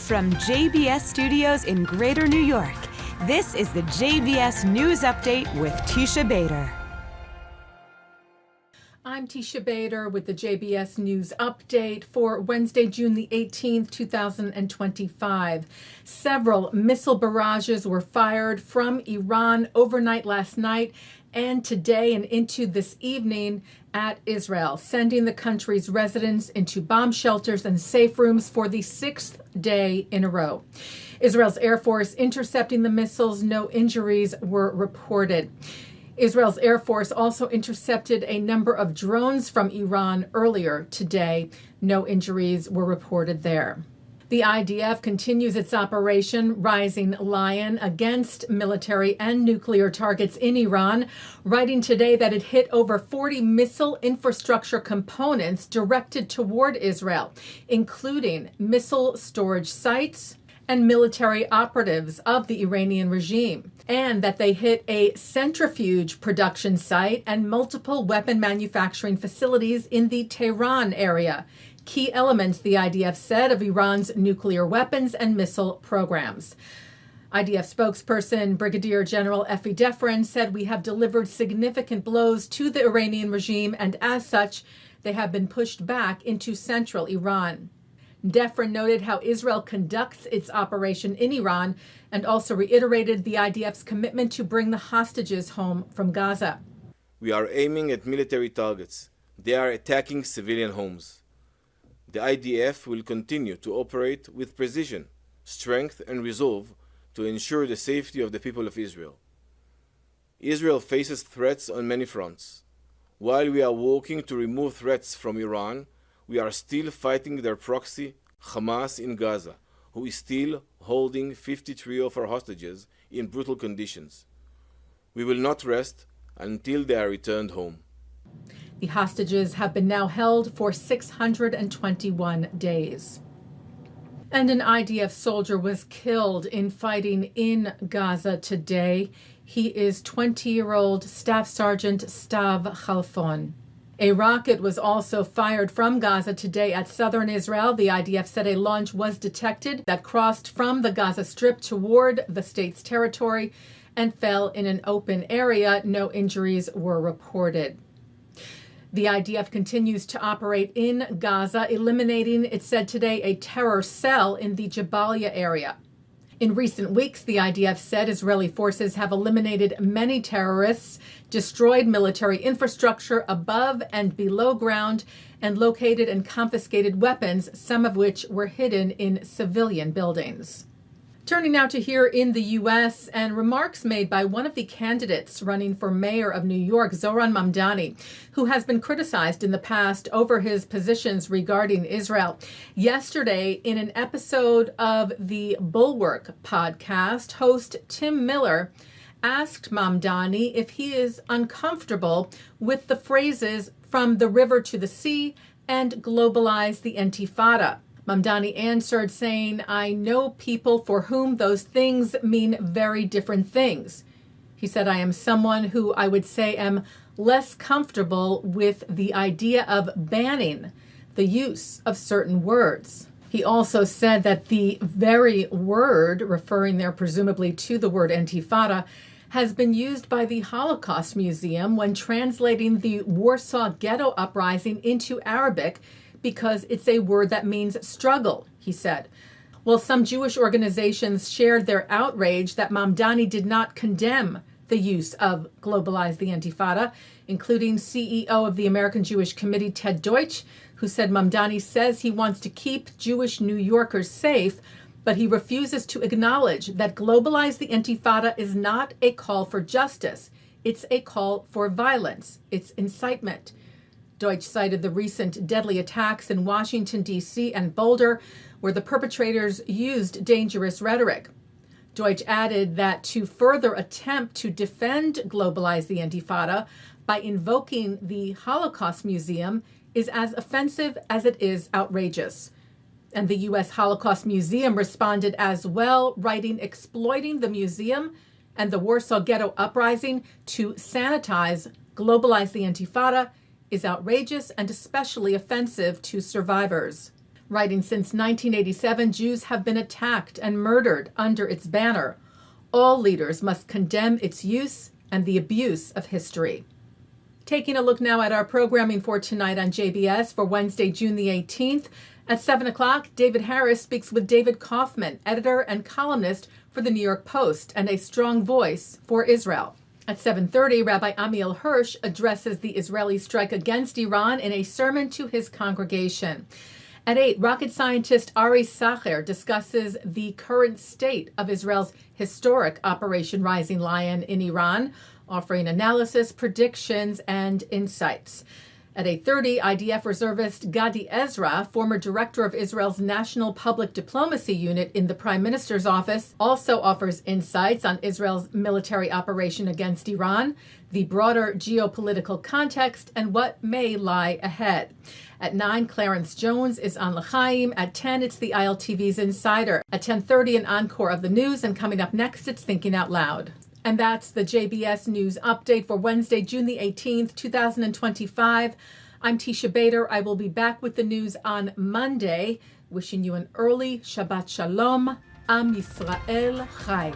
From JBS Studios in Greater New York, this is the JBS News Update with Teisha Bader. I'm Teisha Bader with the JBS News Update for Wednesday, June the 18th, 2025. Several missile barrages were fired from Iran overnight last night and today and into this evening at Israel, sending the country's residents into bomb shelters and safe rooms for the sixth day in a row. Israel's Air Force intercepting the missiles. No injuries were reported. Israel's Air Force also intercepted a number of drones from Iran earlier today. No injuries were reported there. The IDF continues its operation Rising Lion against military and nuclear targets in Iran, writing today that it hit over 40 missile infrastructure components directed toward Israel, including missile storage sites and military operatives of the Iranian regime, and that they hit a centrifuge production site and multiple weapon manufacturing facilities in the Tehran area. Key elements, the IDF said, of Iran's nuclear weapons and missile programs. IDF spokesperson Brigadier General Effie Defrin said, "We have delivered significant blows to the Iranian regime, and as such, they have been pushed back into central Iran." Defrin noted how Israel conducts its operation in Iran and also reiterated the IDF's commitment to bring the hostages home from Gaza. "We are aiming at military targets. They are attacking civilian homes. The IDF will continue to operate with precision, strength, and resolve to ensure the safety of the people of Israel. Israel faces threats on many fronts. While we are working to remove threats from Iran, we are still fighting their proxy, Hamas, in Gaza, who is still holding 53 of our hostages in brutal conditions. We will not rest until they are returned home." The hostages have been now held for 621 days. And an IDF soldier was killed in fighting in Gaza today. He is 20-year-old Staff Sergeant Stav Khalfon. A rocket was also fired from Gaza today at southern Israel. The IDF said a launch was detected that crossed from the Gaza Strip toward the state's territory and fell in an open area. No injuries were reported. The IDF continues to operate in Gaza, eliminating, it said today, a terror cell in the Jabalia area. In recent weeks, the IDF said Israeli forces have eliminated many terrorists, destroyed military infrastructure above and below ground, and located and confiscated weapons, some of which were hidden in civilian buildings. Turning now to here in the U.S. and remarks made by one of the candidates running for mayor of New York, Zohran Mamdani, who has been criticized in the past over his positions regarding Israel. Yesterday, in an episode of the Bulwark podcast, host Tim Miller asked Mamdani if he is uncomfortable with the phrases "from the river to the sea" and "globalize the Intifada." Mamdani answered saying, "I know people for whom those things mean very different things." He said, "I am someone who I would say am less comfortable with the idea of banning the use of certain words." He also said that the very word, referring there presumably to the word Intifada, has been used by the Holocaust Museum when translating the Warsaw Ghetto Uprising into Arabic, because it's a word that means struggle, he said. Well, some Jewish organizations shared their outrage that Mamdani did not condemn the use of "globalize the Intifada," including CEO of the American Jewish Committee, Ted Deutsch, who said Mamdani says he wants to keep Jewish New Yorkers safe, but he refuses to acknowledge that "globalize the Intifada" is not a call for justice. It's a call for violence. It's incitement. Deutsch cited the recent deadly attacks in Washington, D.C. and Boulder, where the perpetrators used dangerous rhetoric. Deutsch added that to further attempt to defend "globalize the Intifada" by invoking the Holocaust Museum is as offensive as it is outrageous. And the U.S. Holocaust Museum responded as well, writing, "Exploiting the museum and the Warsaw Ghetto Uprising to sanitize "globalize the Intifada" is outrageous and especially offensive to survivors." Writing since 1987, Jews have been attacked and murdered under its banner. All leaders must condemn its use and the abuse of history. Taking a look now at our programming for tonight on JBS for Wednesday, June the 18th. At 7 o'clock, David Harris speaks with David Kaufman, editor and columnist for the New York Post and a strong voice for Israel. At 7:30, Rabbi Ammiel Hirsch addresses the Israeli strike against Iran in a sermon to his congregation. At 8, rocket scientist Ari Sacher discusses the current state of Israel's historic Operation Rising Lion in Iran, offering analysis, predictions, and insights. At 8:30, IDF reservist Gadi Ezra, former director of Israel's National Public Diplomacy Unit in the Prime Minister's office, also offers insights on Israel's military operation against Iran, the broader geopolitical context, and what may lie ahead. At 9, Clarence Jones is on L'chaim. At 10, it's the ILTV's Insider. At 10:30, an encore of the news, and coming up next, it's Thinking Out Loud. And that's the JBS News Update for Wednesday, June the 18th, 2025. I'm Teisha Bader. I will be back with the news on Monday. Wishing you an early Shabbat Shalom. Am Yisrael Chai.